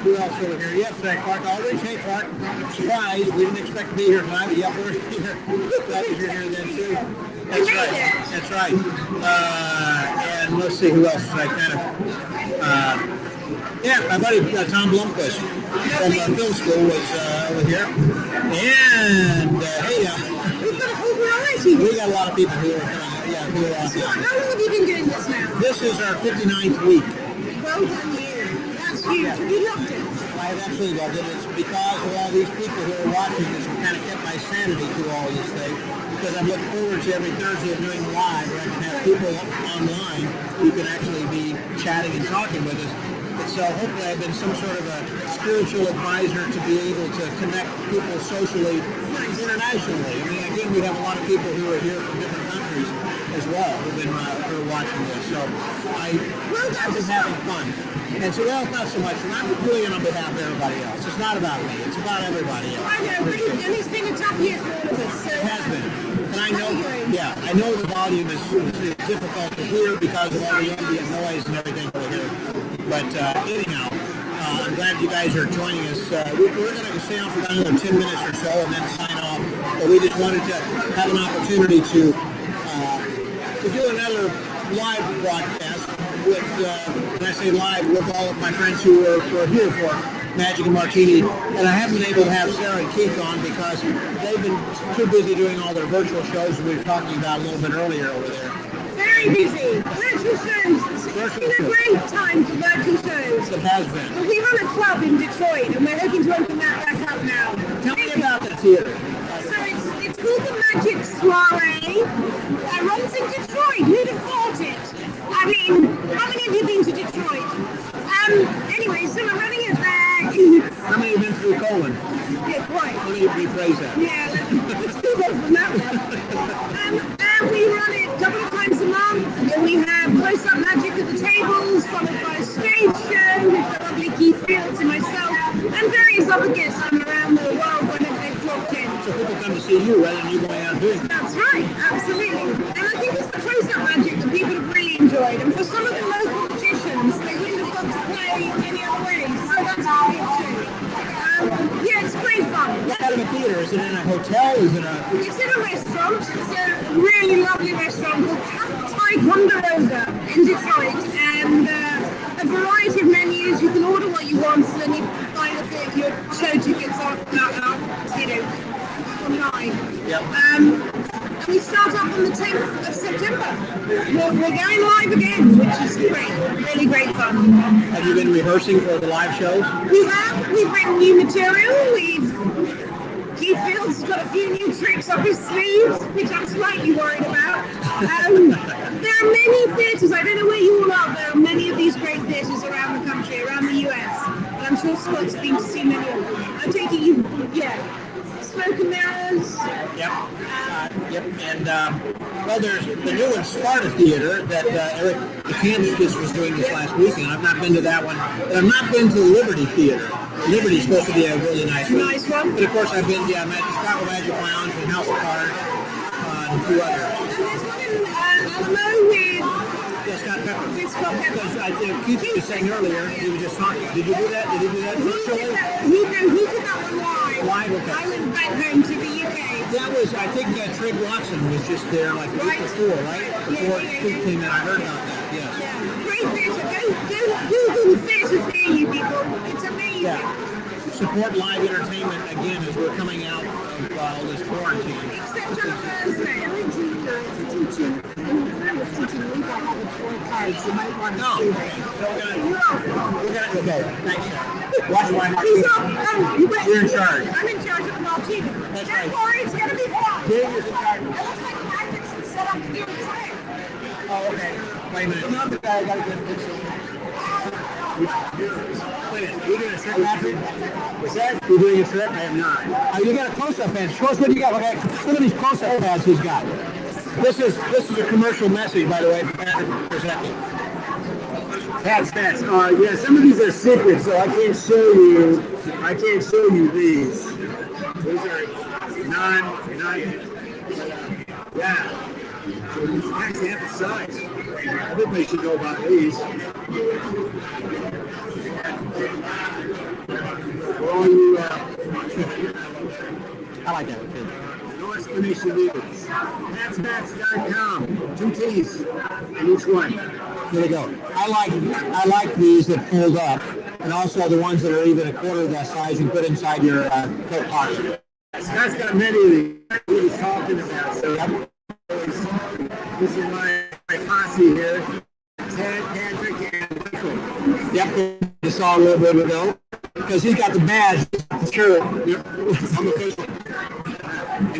Who else over here? Yes, Clark Aldridge. Hey, Clark. Surprise. We didn't expect to be here tonight, but yeah, we're here. Glad you're here then, too. That's right. That's right. And let's see who else. I kind of... yeah, my buddy Tom Blomquist from film school was over here. And, hey, We've got a whole variety. we got a lot of people who are coming. Yeah, who are So how long have you been doing this now? This is our 59th week. Well done, you. That's huge. Have you loved it? I've absolutely loved it. It's because of all these people who are watching this who kind of kept my sanity through all this thing. Because I'm looking forward to every Thursday of doing live where I can have people online who can actually be chatting and talking with us. And so hopefully I've been some sort of a spiritual advisor to be able to connect people socially, internationally. I mean, again, we have a lot of people who are here from different countries as well who are watching this. So I've been having fun. And so, well, it's not so much. And I'm doing it on behalf of everybody else. It's not about me. It's about everybody else. I know, but and it's been a tough year for all of us. So It has been. And I know, yeah, I know the volume is difficult to hear because of all the ambient noise and everything over here. But anyhow, I'm glad you guys are joining us. We're going to stay on for about another 10 minutes or so and then sign off. But we just wanted to have an opportunity to do another live broadcast with, when I say live, with all of my friends who were here for Magic and Martini. And I haven't been able to have Sarah and Keith on because they've been too busy doing all their virtual shows we were talking about a little bit earlier over there. very busy. Virtual shows. It's been a great time for virtual shows. It has been. But we run a club in Detroit, and we're hoping to open that back up now. Tell me about the theater. So it's called the Magic Soiree. It runs in Detroit. Who'd have thought it? I mean, how many of you been to Detroit? Anyway, so we're running it there. How many have been through Colon? Yeah, quite. Let me rephrase that. Yeah, let's move on from that one. And we run it a couple of times a month. And we have close-up magic at the tables, followed by a stage show with the lovely Keith Fields and myself, and various other guests from around the world whenever they've dropped in. So people come to see you rather than you going out doing it. That's right, absolutely. And I think it's the close-up magic that people have really enjoyed. And for some of the local magicians, they wouldn't have got to play any other way. So that's how we do. Yeah, it's great fun. What kind of a theater? Is it in a hotel? Is it a... It's in a restaurant. It's a really lovely restaurant called Ticonderoga in Detroit. And a variety of menus. You can order what you want, and then you buy your show tickets online. 10th of September. We're going live again, which is great. Really great fun. Have you been rehearsing for the live shows? We have. We've written new material. Keith Field's got a few new tricks up his sleeves, which I'm slightly worried about. There are many theatres. I don't know where you all are. There are many of these great theatres around the country, around the US. And I'm sure Scott's been to see many of them. I'm taking you, Smoke and Mirrors. Yep. Yep. And, well, there's the new one, Sparta Theater, that Eric DeCantis was doing this last weekend. I've not been to that one. But I've not been to Liberty Theater. Liberty's supposed to be a really nice one. Nice one. But, of course, I've been to Chicago Magic Lounge and House of Cards and a few others. And there's one in Alamo Yes, Scott Pepper. with Scott Pepper. Because I think Keith was saying earlier, he was just talking. Did you do that? Did he do that virtually? He did that one live. Live, okay. I went back home to the UK. That was, I think Trey Watson was just there like the week before, right? Before Keith came in, I heard about that, yes. Yeah, great theatre. Go Google theatres near you, people. It's amazing. Yeah. Support live entertainment again as we're coming out of all this quarantine. Except on Thursday. I'm teaching Luke. I have a 4 cards. You might want to see that. So we're gonna, okay, thanks. Watch my You're in charge. I'm in charge of the Martini. That's Don't right. worry, it's going to be fun. Dave is in charge. It looks like Patrick's set up to do a trick. Oh, okay. Wait a minute. I gotta get a picture. Wait a minute. You doing a trip, Patrick? What's that? You doing a trip? I am not. Oh, you got a close-up pad. Show us what you got. Okay. Look at these close-up pads he's got. This is a commercial message, by the way, for Patrick presenting. Stats. Yeah, some of these are secret, so I can't show you. These. These are non. Yeah. So these actually have the size. Everybody should know about these. For all you, I like that one, too. no explanation needed. Hatsmats.com. 2 T's in each one. There we go. I like these that fold up, and also the ones that are even a quarter of that size you put inside your coat pocket. Scott's got many of these. What he's talking about. So this is my posse here. Ted, Patrick, and Michael. Yep, you saw a little bit ago. Because he's got the badge. Sure. Yep. I'm official.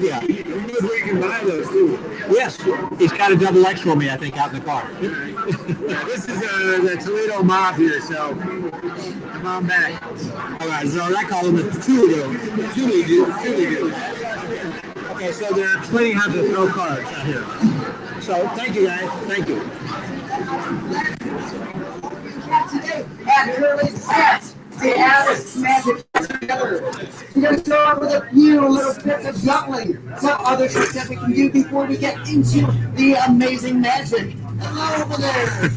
Yeah. Who knows where you can buy those too? Yes. He's got a double X for me, I think, out in the car. Yeah, this is the Toledo mob here, so come on back. All right, so I call them the Toledo. Okay, so they're explaining how to throw cards out here. So thank you, guys. Thank you. Today at Curly's Stats, the Abbott Magic together. We're going to start with a few little bits of juggling, some other tricks that we can do before we get into the amazing magic. Hello over there,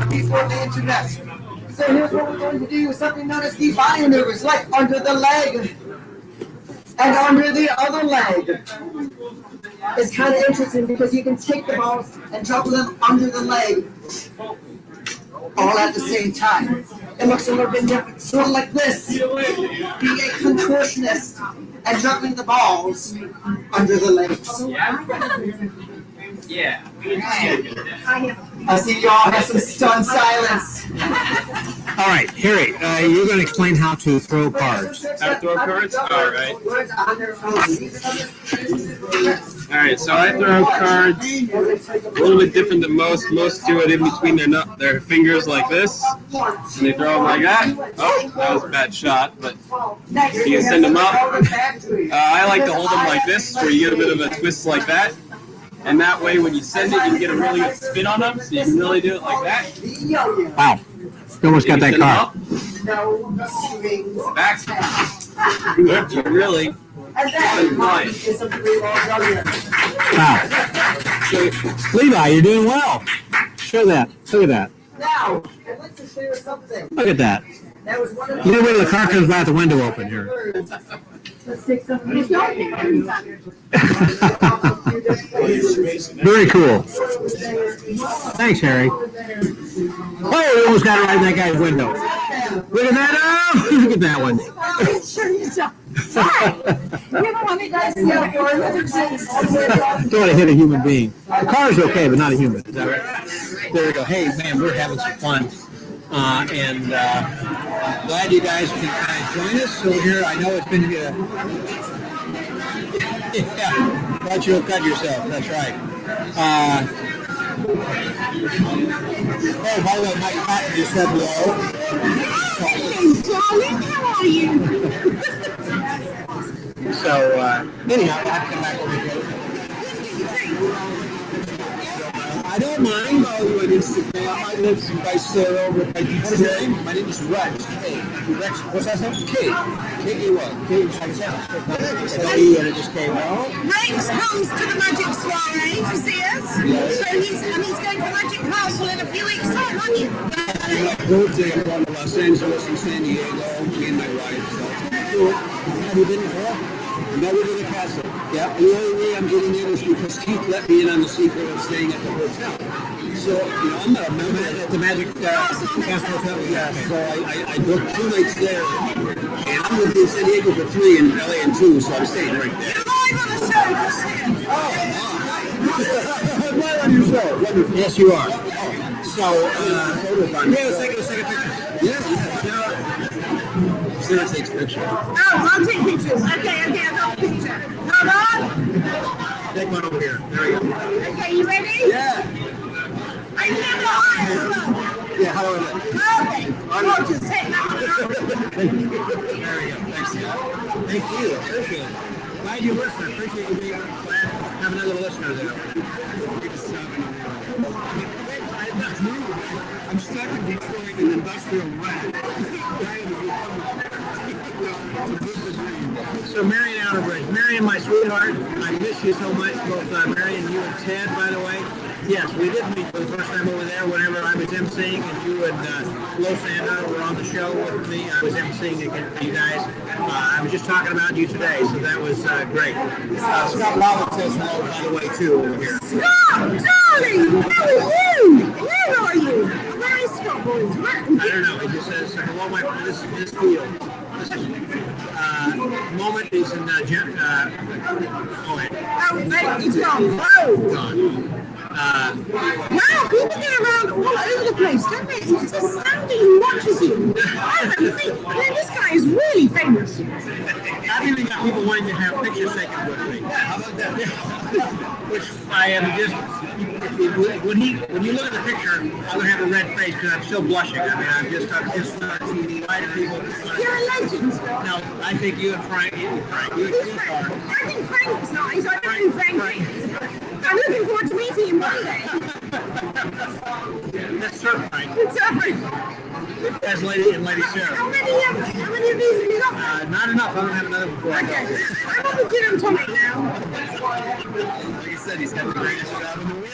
before the internet. So here's what we're going to do, something known as the body maneuvers, like under the leg and under the other leg. It's kind of interesting because you can take the balls and juggle them under the leg all at the same time. It looks a little bit different, sort of like this. Being a contortionist and juggling the balls under the legs. Yeah. I see y'all have some stunned silence. All right, Harry, you're going to explain how to throw cards. How to throw cards? All right. All right, so I throw cards a little bit different than most. Most do it in between their fingers like this, and they throw them like that. Oh, that was a bad shot, but you can send them up. I like to hold them like this, where you get a bit of a twist like that. And that way, when you send it, you can get a really good spin on them, so you can really do it like that. Wow. You almost got that card. Back. You really fine. Wow. Levi, you're doing well. Show that. Look at that. Now, I'd like to share something. Look at that. That was one of You know, wait till the car comes by the window open here. Let's take some. Very cool. Thanks, Harry. Oh, we almost got it right in that guy's window. Look at that. Oh, look at that one. Sure you don't. Hi. You ever wanted guys see how far this is? Don't want to hit a human being. The car's okay, but not a human. Is that right? There we go. Hey, man, we're having some fun. And glad you guys can kind of join us over here. I know it's been... yeah, thought you'll cut yourself. That's right. Oh, by the way, Mike Patton just said hello. Hello, darling. How are you? So, anyhow, I have to come back over here. I don't mind follow you on Instagram. I might live some place there over at What's your name? My name is Rex. K. Rex, what's that name? K. K-A-Y. K is like sound. E and it just came out. Rex comes to the Magic Soiree to see us. So he's going to Magic Castle in a few weeks' time, aren't you? My birthday, I'm going to Los Angeles and San Diego, me and my wife. So. Have you been before? Never to the castle. Yeah. And the only way I'm getting in is because Keith let me in on the secret of staying at the hotel. So, I'm not a member At the Magic Castle Hotel? Yeah, so I booked 2 nights there, and I'm going to be in San Diego for 3 and LA in 2, so I'm staying right there. You're live on the show this year. I'm right on your show. Wonderful. Yes, you are. So, Yeah, let's take a picture. yeah. Sarah takes pictures. Oh, I'll take pictures. Okay, I got a picture. Hold on. Take one over here. There we go. Okay, you ready? Yeah. I never hired. Yeah, how do I look? Okay. I'll just take that one. There we go. Thanks, Scott. Thank you. Appreciate it. Glad you listened. Appreciate you being glad to have another listener there. I'm stuck in Detroit in industrial rat. So Marion Outerbridge. Marion, my sweetheart, I miss you so much, both Marion, you and Ted, by the way. Yes, we did meet for the first time over there whenever I was emceeing, and you and Lo Sandra were on the show with me. I was emceeing again for you guys. I was just talking about you today, so that was great. Scott Rollins says hello, by the way, too, over here. Scott, darling, how are you? Where are you? Where is Scott Boys? I don't know. It just says, hello, my friend. This field. This is, moment is in Oh, it's gone. Oh. gone. Wow, people get around all over the place, don't they? It's just Sandy who watches you. I haven't seen. I mean, this guy is really famous. I've even got people wanting to have pictures taken with me. How about that? Which I am just, when you look at the picture, I'm going to have a red face because I'm still blushing. I mean, I'm just why do people... You're a legend. No, I think you and Frank, Who's Frank? I think Frank is nice. I don't know Frank is. I'm looking forward to meeting him one day. That's Sir Frank. Sorry. As Lady and Lady Sarah. How many of these have you got? Not enough. I'm going to have another before I go. Okay. I'm on the gin and tonic now. Like I said, he's got the greatest job in the world.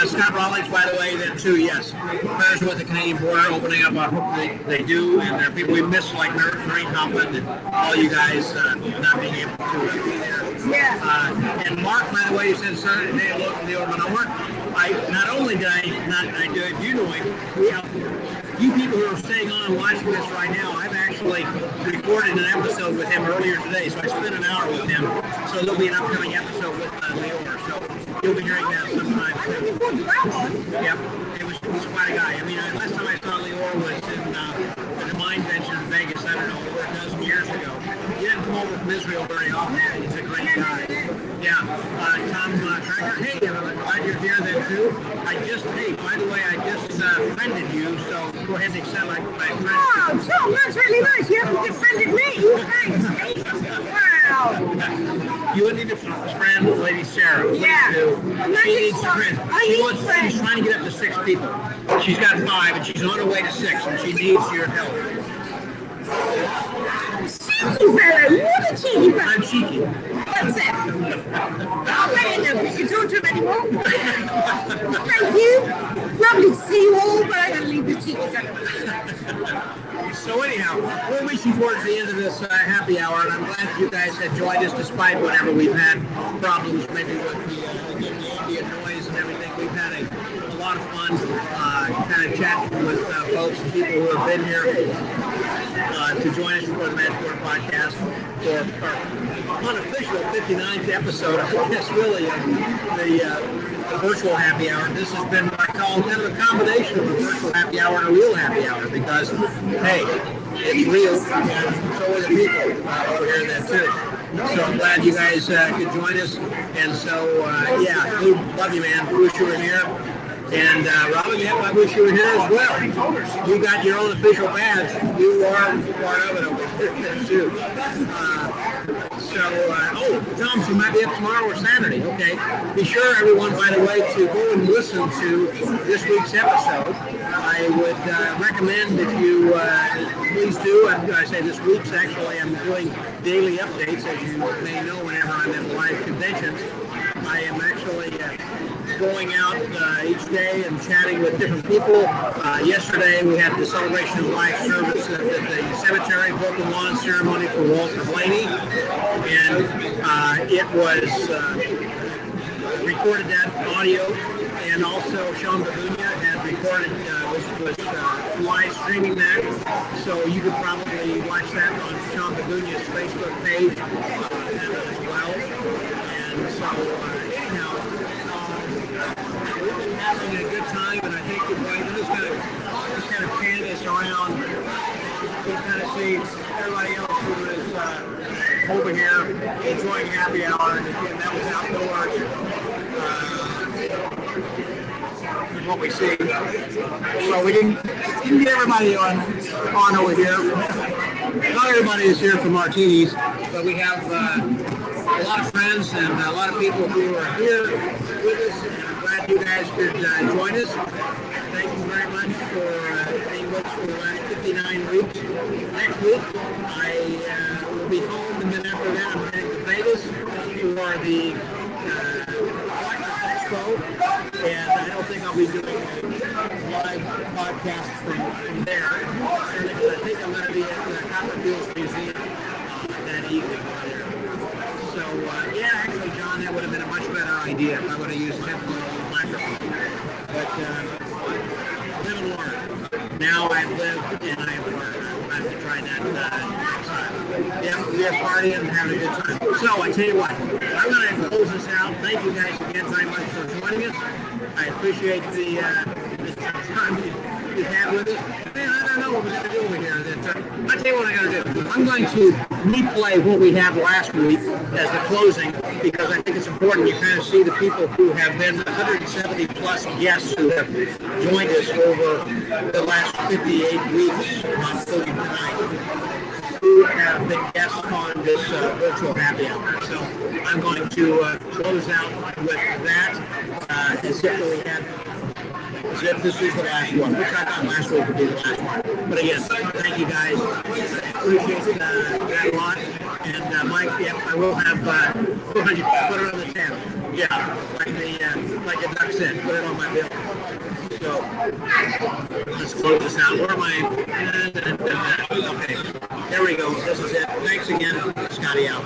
Scott Rawlings, by the way, then too, yes. Prayers with the Canadian border opening up. I hope they do. And there are people we miss, like Marine Compton and all you guys not being able to be there. Yeah. And Mark, by the way, you said Saturday hello from the old homework. Not only did I do it, you know him. You people who are staying on and watching this right now, I've actually recorded an episode with him earlier today, so I spent an hour with him. So there'll be an upcoming episode with Leor. So you'll be hearing that sometime soon. Yep, he's quite a guy. I mean, last time I saw Leor was in the Mine Bench in Vegas, I don't know, over a dozen years ago. He didn't come over from Israel very often. He's a great guy. Yeah, Tom Tracker, hey, I'm glad you're here then too. By the way, I just friended you, so go ahead and accept my friend. Wow, Tom, that's really nice. You haven't defended me. Thanks, mate. Wow. You would need to friend Lady Sarah. Please Yeah. do. She needs friends. She's trying to get up to 6 people. She's got 5, and she's on her way to 6, and she needs your help. Cheeky fellow. What a cheeky fellow. I'm cheeky. That's it. I'll let you know if you talk to him anymore. Thank you. Lovely to see you all, but I gotta leave the cheeky fellow. So anyhow, we're reaching towards the end of this happy hour, and I'm glad you guys have joined us despite whatever we've had problems maybe with the ambient noise and everything. We've had a lot of fun kind of chat with folks, people who have been here to join us for the Magic Word Podcast for our unofficial 59th episode. I think that's really the virtual happy hour. This has been what I call kind of a combination of a virtual happy hour and a real happy hour because, hey, it's real, and so are the people over here that too. So I'm glad you guys could join us. And so, yeah, Lou, love you, man. Wish you were here. And Robin, yeah, I wish you were here as well. You got your own official badge. You are part of it over here too. Tom, you might be up tomorrow or Saturday. Okay. Be sure, everyone, by the way, to go and listen to this week's episode. I would recommend if you please do. I say this week's actually. I'm doing daily updates, as you may know. Whenever I'm at live conventions, I am actually going out each day and chatting with different people. Yesterday we had the celebration of life service at the cemetery, broken lawn ceremony for Walter Blaney, and it was recorded that audio, and also Sean Babunia had recorded, was live streaming that, so you could probably watch that on Sean Babunia's Facebook page as well. And so anyhow, we've been having a good time, and I think we're just kind of pan this around to kind of see everybody else who is over here enjoying happy hour, and again, that was outdoors. What we see, so we can get everybody on over here. Not everybody is here for Martinis, but we have a lot of friends and a lot of people who are here with us, and I'm glad you guys could join us. Thank you very much for being with us for the last 59 weeks. Next week, I will be home, and then after that, I'm heading to Vegas for the Expo, and I don't think I'll be doing a live podcast from there. I think I'm going to be at the Copperfield Museum that evening. So, yeah, actually, John, that would have been a much better idea if I would have used him for the microphone. But live and learn. Now I've lived and I've learned. I have to try that next time. Yeah, we're partying and having a good time. So, I tell you what, I'm going to close this out. Thank you guys again very much for joining us. I appreciate the time you've had with us. Man, I don't know what we're going to do over here. I'll tell you what I'm going to do. I'm going to replay what we had last week as the closing, because I think it's important you kind of see the people who have been 170 plus guests who have joined us over the last 58 weeks, including tonight, who have been guests on this virtual happy hour. So I'm going to close out with that as if this is the last one, which I thought last week would be the last one. But again, thank you guys. I appreciate that a lot. And Mike, yep, I will have put it on the tab. Yeah, like the duck said, put it on my bill. So let's close this out. Where am I? Okay, there we go. This is it. Thanks again. Scotty out.